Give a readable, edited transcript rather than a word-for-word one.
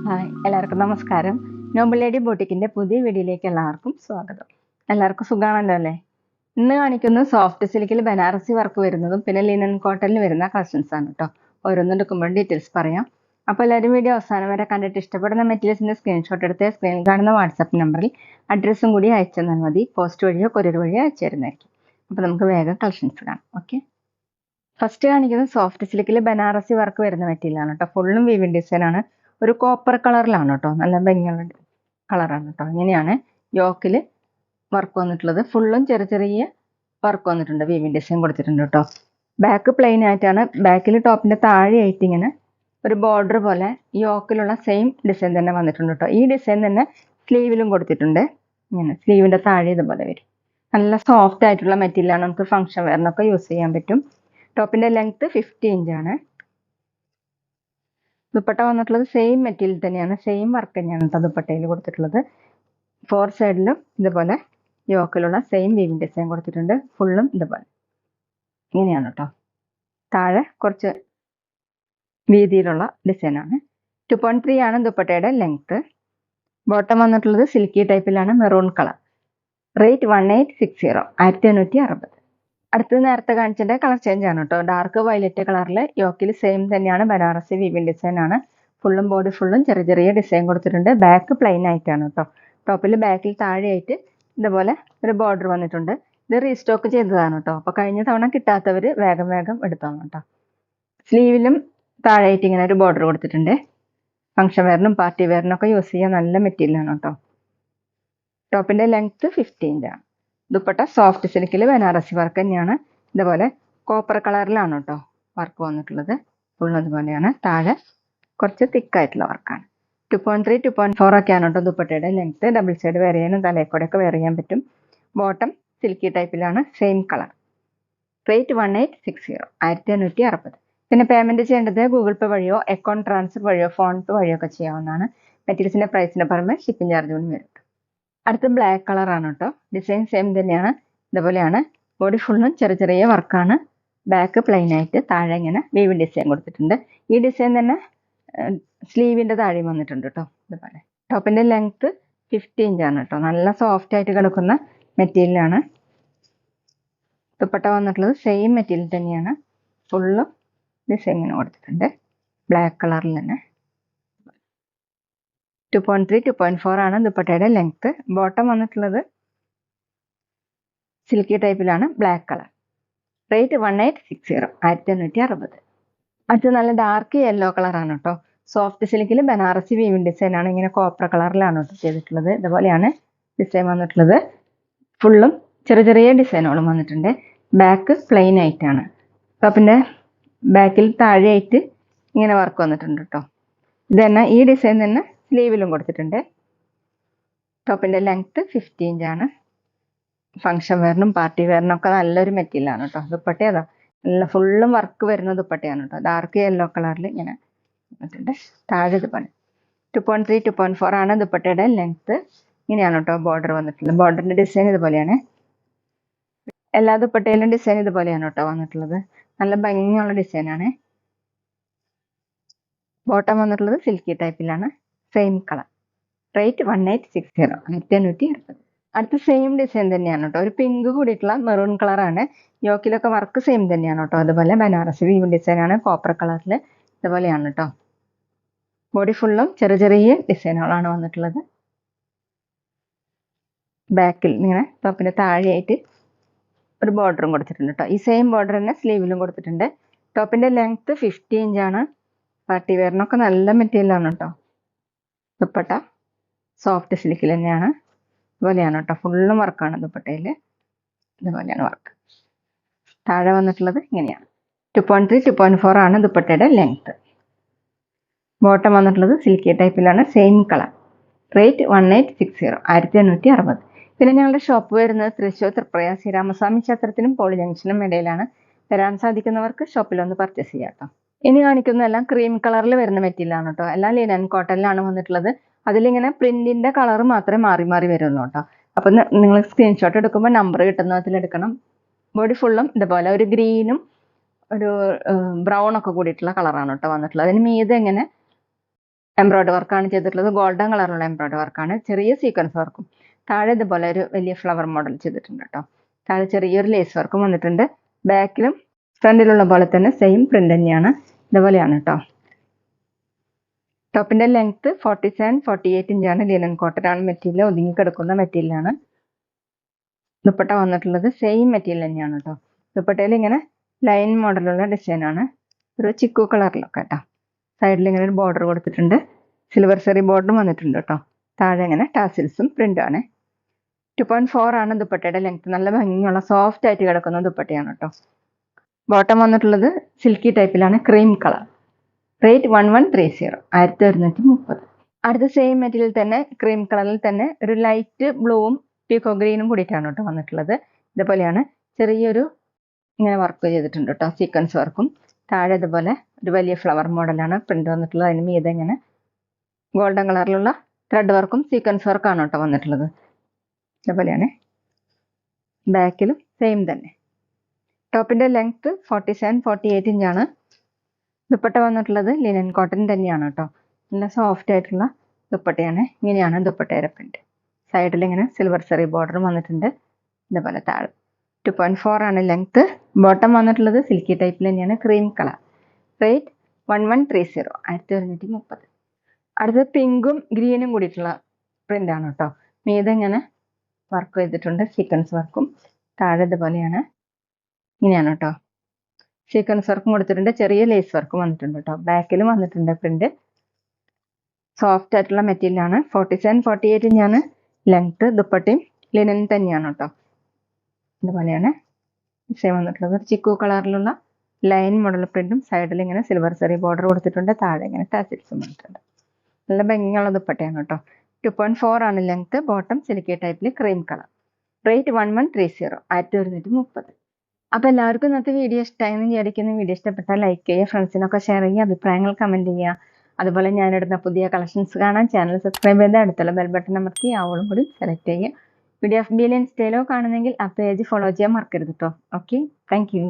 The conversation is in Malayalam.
ഹായ് എല്ലാവർക്കും നമസ്കാരം. നോബൽ ലേഡി ബോട്ടിക്കിന്റെ പുതിയ വീഡിയോയിലേക്ക് എല്ലാവർക്കും സ്വാഗതം. എല്ലാവർക്കും സുഖാണല്ലോ അല്ലേ? ഇന്ന് കാണിക്കുന്നത് സോഫ്റ്റ് സിൽക്കിൽ ബനാറസി വർക്ക് വരുന്നതും പിന്നെ ലിനൻ കോട്ടണിൽ വരുന്ന കളക്ഷൻസ് ആണ് കേട്ടോ. ഓരോന്നും എടുക്കുമ്പോൾ ഡീറ്റെയിൽസ് പറയാം. അപ്പോൾ എല്ലാവരും വീഡിയോ അവസാനം വരെ കണ്ടിട്ട് ഇഷ്ടപ്പെടുന്ന മെറ്റീരിയൽസിന്റെ സ്ക്രീൻഷോട്ട് എടുത്ത് സ്ക്രീനിൽ കാണുന്ന വാട്സാപ്പ് നമ്പറിൽ അഡ്രസ്സും കൂടി അയച്ചു തന്നാൽ മതി. പോസ്റ്റ് വഴിയോ കൊറിയർ വഴിയോ അയച്ചു തരുന്നതായിരിക്കും. അപ്പോൾ നമുക്ക് വേഗം കളക്ഷൻസ് കാണാം. ഓക്കെ, ഫസ്റ്റ് കാണിക്കുന്നത് സോഫ്റ്റ് സിൽക്കിൽ ബനാറസി വർക്ക് വരുന്ന മെറ്റീരിയൽ ആണ് കേട്ടോ. ഫുള്ളും വീവിംഗ് ഡിസൈൻ ആണ്. ഒരു കോപ്പർ കളറിലാണ് കേട്ടോ. നല്ല ഭംഗിയുള്ള കളറാണ് കേട്ടോ. ഇങ്ങനെയാണ് യോക്കിൽ വർക്ക് വന്നിട്ടുള്ളത്. ഫുള്ളും ചെറിയ ചെറിയ വർക്ക് വന്നിട്ടുണ്ട്. വീവിംഗ് ഡിസൈൻ കൊടുത്തിട്ടുണ്ട് കേട്ടോ. ബാക്ക് പ്ലെയിൻ ആയിട്ടാണ്. ബാക്കിൽ ടോപ്പിന്റെ താഴെയായിട്ട് ഇങ്ങനെ ഒരു ബോർഡർ പോലെ യോക്കിലുള്ള സെയിം ഡിസൈൻ തന്നെ വന്നിട്ടുണ്ട് കേട്ടോ. ഈ ഡിസൈൻ തന്നെ സ്ലീവിലും കൊടുത്തിട്ടുണ്ട്. ഇങ്ങനെ സ്ലീവിന്റെ താഴെ ഇതുപോലെ വരും. നല്ല സോഫ്റ്റ് ആയിട്ടുള്ള മെറ്റീരിയൽ ആണ്. നമുക്ക് ഫംഗ്ഷൻ വെയറിനൊക്കെ യൂസ് ചെയ്യാൻ പറ്റും. ടോപ്പിന്റെ ലെങ്ത് 50 ഇഞ്ചാണ്. ദുപ്പട്ട വന്നിട്ടുള്ളത് സെയിം മെറ്റീരിയൽ തന്നെയാണ്. സെയിം വർക്ക് തന്നെയാണ് കേട്ടോ ദുപ്പട്ടയിൽ കൊടുത്തിട്ടുള്ളത്. 4 സൈഡിലും ഇതുപോലെ യോക്കിലുള്ള സെയിം വീവിംഗ് ഡിസൈൻ കൊടുത്തിട്ടുണ്ട്. ഫുള്ളും ഇതുപോലെ ഇങ്ങനെയാണ് കേട്ടോ. താഴെ കുറച്ച് വീതിയിലുള്ള ഡിസൈനാണ്. 2.3 ആണ് ദുപ്പട്ടയുടെ ലെങ്ത്. ബോട്ടം വന്നിട്ടുള്ളത് സിൽക്കി ടൈപ്പിലാണ്, മെറൂൺ കളർ. റേറ്റ് 1860, 1560. അടുത്തത് നേരത്തെ കാണിച്ചതിന്റെ കളർ ചേഞ്ച് ആണ് കേട്ടോ. ഡാർക്ക് വയലറ്റ് കളറിൽ യോക്കിൽ സെയിം തന്നെയാണ്. ബനാറസി വീവിംഗ് ഡിസൈൻ ആണ്. ഫുള്ളും ബോഡി ഫുള്ളും ചെറിയ ചെറിയ ഡിസൈൻ കൊടുത്തിട്ടുണ്ട്. ബാക്ക് പ്ലെയിൻ ആയിട്ടാണ് കേട്ടോ. ടോപ്പിൽ ബാക്കിൽ താഴെയായിട്ട് ഇതുപോലെ ഒരു ബോർഡർ വന്നിട്ടുണ്ട്. ഇത് റീസ്റ്റോക്ക് ചെയ്തതാണ് കേട്ടോ. അപ്പോൾ കഴിഞ്ഞ തവണ കിട്ടാത്തവർ വേഗം വേഗം എടുത്തോണം കേട്ടോ. സ്ലീവിലും താഴെയായിട്ട് ഇങ്ങനെ ഒരു ബോർഡർ കൊടുത്തിട്ടുണ്ട്. ഫംഗ്ഷൻ വെയറിനും പാർട്ടി വെയറിനും ഒക്കെ യൂസ് ചെയ്യാൻ നല്ല മെറ്റീരിയലാണ് കേട്ടോ. ടോപ്പിന്റെ ലെങ്ത് 50 ഇഞ്ചാണ്. ദുപ്പട്ട സോഫ്റ്റ് സിൽക്കിൽ ബനാറസി വർക്ക് തന്നെയാണ്. ഇതുപോലെ കോപ്പർ കളറിലാണ് കേട്ടോ വർക്ക് വന്നിട്ടുള്ളത്. ഫുൾ അതുപോലെയാണ്. താഴെ കുറച്ച് തിക്കായിട്ടുള്ള വർക്കാണ്. 2.3, 2.4 ഒക്കെയാണ് കേട്ടോ ദുപ്പട്ടയുടെ ലെങ്ത്. ഡബിൾ സൈഡ് വെയർ ചെയ്യാനും തലയിക്കൂടെ ഒക്കെ വെയർ ചെയ്യാൻ പറ്റും. ബോട്ടം സിൽക്കി ടൈപ്പിലാണ്, സെയിം കളർ. റേറ്റ് 1860, 1560. പിന്നെ പേയ്മെന്റ് ചെയ്യേണ്ടത് ഗൂഗിൾ പേ വഴിയോ അക്കൗണ്ട് ട്രാൻസ്ഫർ വഴിയോ ഫോൺ പേ വഴിയോ ഒക്കെ ചെയ്യാവുന്നതാണ്. മെറ്റീരിയൽസിന്റെ പ്രൈസിന് പുറമെ ഷിപ്പിംഗ് ചാർജ് കൂടി വരും. അടുത്ത ബ്ലാക്ക് കളറാണ് കേട്ടോ. ഡിസൈൻ സെയിം തന്നെയാണ്. ഇതുപോലെയാണ്. ബോഡി ഫുള്ളും ചെറിയ ചെറിയ വർക്കാണ്. ബാക്ക് പ്ലെയിൻ ആയിട്ട് താഴെ ഇങ്ങനെ വീവിംഗ് ഡിസൈൻ കൊടുത്തിട്ടുണ്ട്. ഈ ഡിസൈൻ തന്നെ സ്ലീവിന്റെ താഴെയും വന്നിട്ടുണ്ട് കേട്ടോ. ഇതുപോലെ ടോപ്പിന്റെ ലെങ്ത് 50 ഇഞ്ചാണ് കേട്ടോ. നല്ല സോഫ്റ്റ് ആയിട്ട് കിടക്കുന്ന മെറ്റീരിയലാണ്. ദുപ്പട്ട വന്നിട്ടുള്ളത് സെയിം മെറ്റീരിയൽ തന്നെയാണ്. ഫുള്ളും ഡിസൈൻ ഇങ്ങനെ കൊടുത്തിട്ടുണ്ട്. ബ്ലാക്ക് കളറിൽ തന്നെ. 2.3, 2.4 ആണ് ദുപ്പട്ടയുടെ ലെങ്ത്. ബോട്ടം വന്നിട്ടുള്ളത് സിൽക്കി ടൈപ്പിലാണ്, ബ്ലാക്ക് കളർ. റേറ്റ് 1860, 1560. അടുത്ത നല്ല ഡാർക്ക് യെല്ലോ കളറാണ് കേട്ടോ. സോഫ്റ്റ് സിൽക്കിൽ ബനാറസി വീവിംഗ് ഡിസൈൻ ആണ്. ഇങ്ങനെ കോപ്പർ കളറിലാണ് കേട്ടോ ചെയ്തിട്ടുള്ളത്. ഇതുപോലെയാണ് ഡിസൈൻ വന്നിട്ടുള്ളത്. ഫുള്ളും ചെറിയ ചെറിയ ഡിസൈനുകളും വന്നിട്ടുണ്ട്. ബാക്ക് പ്ലെയിൻ ആയിട്ടാണ്. ടോപ്പിന്റെ ബാക്കിൽ താഴെയായിട്ട് ഇങ്ങനെ വർക്ക് വന്നിട്ടുണ്ട് കേട്ടോ. ഇത് തന്നെ ഈ ഡിസൈൻ തന്നെ സ്ലീവിലും കൊടുത്തിട്ടുണ്ട്. ടോപ്പിന്റെ ലെങ്ത് 50 ഇഞ്ചാണ്. ഫംഗ്ഷൻ വെയറിനും പാർട്ടി വെയറിനും ഒക്കെ നല്ലൊരു മെറ്റീരിയലാണ് കേട്ടോ. ദുപ്പട്ട അതാ നല്ല ഫുള്ളും വർക്ക് വരുന്ന ദുപ്പട്ടയാണ് കേട്ടോ. ഡാർക്ക് യെല്ലോ കളറിൽ ഇങ്ങനെ വന്നിട്ടുണ്ട്. താഴെ ഇതുപോലെ 2.3, 2.4 ആണ് ദുപ്പട്ടയുടെ ലെങ്ത്. ഇങ്ങനെയാണ് കേട്ടോ ബോർഡർ വന്നിട്ടുള്ളത്. ബോർഡറിന്റെ ഡിസൈൻ ഇതുപോലെയാണ്. എല്ലാ ദുപ്പട്ടയിലും ഡിസൈൻ ഇതുപോലെയാണ് കേട്ടോ വന്നിട്ടുള്ളത്. നല്ല ഭംഗിയുള്ള ഡിസൈനാണ്. ബോട്ടം വന്നിട്ടുള്ളത് സിൽക്കി ടൈപ്പിലാണ്, സെയിം കളർ. റേറ്റ് 1860, 1560. അടുത്ത സെയിം ഡിസൈൻ തന്നെയാണ് കേട്ടോ. ഒരു പിങ്ക് കൂടിയിട്ടുള്ള മെറൂൺ കളറാണ്. യോക്കിലൊക്കെ വർക്ക് സെയിം തന്നെയാണ് കേട്ടോ. അതുപോലെ ബനാറസി വീവിംഗ് ഡിസൈൻ ആണ്. കോപ്പർ കളറിൽ ഇതുപോലെയാണ് കേട്ടോ. ബോഡി ഫുള്ളും ചെറിയ ചെറിയ ഡിസൈനുകളാണ് വന്നിട്ടുള്ളത്. ബാക്കിൽ ഇങ്ങനെ ടോപ്പിന്റെ താഴെയായിട്ട് ഒരു ബോർഡറും കൊടുത്തിട്ടുണ്ട് കേട്ടോ. ഈ സെയിം ബോർഡർ തന്നെ സ്ലീവിലും കൊടുത്തിട്ടുണ്ട്. ടോപ്പിന്റെ ലെങ്ത് 50 ഇഞ്ചാണ്. പാർട്ടി വെയറിനൊക്കെ നല്ല മെറ്റീരിയലാണ് കേട്ടോ. ദുപ്പട്ട സോഫ്റ്റ് സിൽക്കിൽ തന്നെയാണ്. ഇതുപോലെയാണ് കേട്ടോ. ഫുള്ളും വർക്കാണ് ദുപ്പട്ടയിൽ. ഇതുപോലെയാണ് വർക്ക്. താഴെ വന്നിട്ടുള്ളത് ഇങ്ങനെയാണ്. 2.3, 2.4 ആണ് ദുപ്പട്ടയുടെ ലെങ്ത്. ബോട്ടം വന്നിട്ടുള്ളത് സിൽക്കി ടൈപ്പിലാണ്, സെയിം കളർ. റേറ്റ് 1860, 1560. പിന്നെ ഞങ്ങളുടെ ഷോപ്പ് വരുന്നത് തൃശ്ശൂർ തൃപ്രയ ശ്രീരാമസ്വാമി ക്ഷേത്രത്തിനും പോളി ജംഗ്ഷനും ഇടയിലാണ്. വരാൻ സാധിക്കുന്നവർക്ക് ഷോപ്പിലൊന്ന് പർച്ചേസ് ചെയ്യാം കേട്ടോ. ഇനി കാണിക്കുന്നതെല്ലാം ക്രീം കളറിൽ വരുന്ന മെറ്റീരിയലാണ് കേട്ടോ. എല്ലാം ലിനൻ കോട്ടണിലാണ് വന്നിട്ടുള്ളത്. അതിലിങ്ങനെ പ്രിന്റിന്റെ കളർ മാത്രമേ മാറി മാറി വരുള്ളൂ കേട്ടോ. അപ്പൊ നിങ്ങൾ സ്ക്രീൻഷോട്ട് എടുക്കുമ്പോൾ നമ്പർ കിട്ടുന്ന വിധത്തിൽ എടുക്കണം. ബോഡി ഫുള്ളും ഇതുപോലെ ഒരു ഗ്രീനും ഒരു ബ്രൗൺ ഒക്കെ കൂടിയിട്ടുള്ള കളറാണ് കേട്ടോ വന്നിട്ടുള്ളത്. അതിന് മീതെ ഇങ്ങനെ എംബ്രോയിഡറി വർക്കാണ് ചെയ്തിട്ടുള്ളത്. ഗോൾഡൻ കളറുള്ള എംബ്രോയിഡറി വർക്കാണ്. ചെറിയ സീക്വൻസ് വർക്കും. താഴെ ഇതുപോലെ ഒരു വലിയ ഫ്ലവർ മോഡൽ ചെയ്തിട്ടുണ്ട് കേട്ടോ. താഴെ ചെറിയൊരു ലേസ് വർക്കും വന്നിട്ടുണ്ട്. ബാക്കിലും ഫ്രണ്ടിലുള്ള പോലെ തന്നെ സെയിം പ്രിന്റ് തന്നെയാണ്. ഇതുപോലെയാണ് കേട്ടോ. ടോപ്പിന്റെ ലെങ്ത് 47-48 ഇഞ്ചാണ്. ലിനൻ കോട്ടൺ ആണ് മെറ്റീരിയൽ. ഒതുങ്ങി കിടക്കുന്ന മെറ്റീരിയലാണ്. ദുപ്പട്ട വന്നിട്ടുള്ളത് സെയിം മെറ്റീരിയൽ തന്നെയാണ് കേട്ടോ. ദുപ്പട്ടയിൽ ഇങ്ങനെ ലൈൻ മോഡലുള്ള ഡിസൈനാണ്. ഒരു ചിക്കു കളറിലൊക്കെ കേട്ടോ. സൈഡിൽ ഇങ്ങനെ ഒരു ബോർഡർ കൊടുത്തിട്ടുണ്ട്. സിൽവർ സെറി ബോർഡറും വന്നിട്ടുണ്ട് കേട്ടോ. താഴെ ഇങ്ങനെ ടാസിൽസും പ്രിന്റാണ്. 2.4 ആണ് ദുപ്പട്ടയുടെ ലെങ്ത്. നല്ല ഭംഗിയുള്ള സോഫ്റ്റ് ആയിട്ട് കിടക്കുന്ന ദുപ്പട്ടയാണ് കേട്ടോ. ബോട്ടം വന്നിട്ടുള്ളത് സിൽക്കി ടൈപ്പിലാണ്. Cream colour. റേറ്റ് 1130, 1130. അടുത്ത സെയിം മെറ്റീരിയൽ തന്നെ ക്രീം കളറിൽ തന്നെ ഒരു ലൈറ്റ് ബ്ലൂവും പീക്കോ ഗ്രീനും കൂടിയിട്ടാണ് കേട്ടോ വന്നിട്ടുള്ളത്. ഇതുപോലെയാണ് ചെറിയൊരു ഇങ്ങനെ വർക്ക് ചെയ്തിട്ടുണ്ട് കേട്ടോ. സീക്വൻസ് വർക്കും. താഴെ ഇതുപോലെ ഒരു വലിയ ഫ്ലവർ മോഡലാണ് പ്രിന്റ് വന്നിട്ടുള്ളത്. അതിന് മീതെ ഇങ്ങനെ ഗോൾഡൻ കളറിലുള്ള ത്രെഡ് വർക്കും സീക്വൻസ് വർക്കാണ് കേട്ടോ വന്നിട്ടുള്ളത്. ഇതുപോലെയാണ്. ബാക്കിലും സെയിം തന്നെ. ടോപ്പിന്റെ ലെങ്ത് 47-48 ഇഞ്ചാണ്. ദുപ്പട്ട വന്നിട്ടുള്ളത് ലിനൻ കോട്ടൺ തന്നെയാണ് കേട്ടോ. നല്ല സോഫ്റ്റ് ആയിട്ടുള്ള ദുപ്പട്ടയാണ്. ഇങ്ങനെയാണ് ദുപ്പട്ടയുടെ പ്രിന്റ്. സൈഡിൽ ഇങ്ങനെ സിൽവർ സെറി ബോർഡറും വന്നിട്ടുണ്ട്. ഇതുപോലെ താഴെ 2.4 ആണ് ലെങ്ത്. ബോട്ടം വന്നിട്ടുള്ളത് സിൽക്കി ടൈപ്പിൽ തന്നെയാണ്. Cream colour. റേറ്റ് 1130, 1130. അടുത്തത് പിങ്കും ഗ്രീനും കൂടിയിട്ടുള്ള പ്രിന്റ് ആണ് കേട്ടോ. മീതെ ഇങ്ങനെ വർക്ക് ചെയ്തിട്ടുണ്ട്. സീക്വൻസ് വർക്കും. താഴെ ഇതുപോലെയാണ്. ഇങ്ങനെയാണ് കേട്ടോ. സീക്വൻസ് വർക്കും കൊടുത്തിട്ടുണ്ട്. ചെറിയ ലേസ് വർക്കും വന്നിട്ടുണ്ട് കേട്ടോ. ബാക്കിലും വന്നിട്ടുണ്ട് പ്രിന്റ്. സോഫ്റ്റ് ആയിട്ടുള്ള മെറ്റീരിയൽ ആണ്. 47-48 ഇഞ്ചാണ് ലെങ്ത്. ദുപ്പട്ടയും ലിനൻ തന്നെയാണ് കേട്ടോ. ഇതുപോലെയാണ് ഡിസൈൻ വന്നിട്ടുള്ളത്. ചിക്കു കളറിലുള്ള ലൈൻ മോഡൽ പ്രിന്റും സൈഡിൽ ഇങ്ങനെ സിൽവർ സെറി ബോർഡർ കൊടുത്തിട്ടുണ്ട്. താഴെ ഇങ്ങനെ ടാസിൽസും വന്നിട്ടുണ്ട്. നല്ല ഭംഗിയുള്ള ദുപ്പട്ടയാണ് കേട്ടോ. 2.4 ആണ് ലെങ്ത്. ബോട്ടം സിലിക്കി ടൈപ്പിൽ ക്രീം കളർ. റേറ്റ് 1130, 1130. അപ്പോൾ എല്ലാവർക്കും ഇന്നത്തെ വീഡിയോ ഇഷ്ടമായെന്ന് വിചാരിക്കുന്ന. വീഡിയോ ഇഷ്ടപ്പെട്ടാൽ ലൈക്ക് ചെയ്യുക, ഫ്രണ്ട്സിനൊക്കെ ഷെയർ ചെയ്യുക, അഭിപ്രായങ്ങൾ കമൻറ്റ് ചെയ്യുക. അതുപോലെ ഞാനിടുന്ന പുതിയ കളക്ഷൻസ് കാണാൻ ചാനൽ സബ്സ്ക്രൈബ് ചെയ്ത് അടുത്തുള്ള ബെൽ ബട്ടൺ അമർത്തി ആവോളം കൂടി സെലക്ട് ചെയ്യുക. വീഡിയോ FB ഇൻസ്റ്റയിലോ കാണുന്നെങ്കിൽ ആ പേജ് ഫോളോ ചെയ്യാൻ മറക്കരുത് കേട്ടോ. Okay, thank you.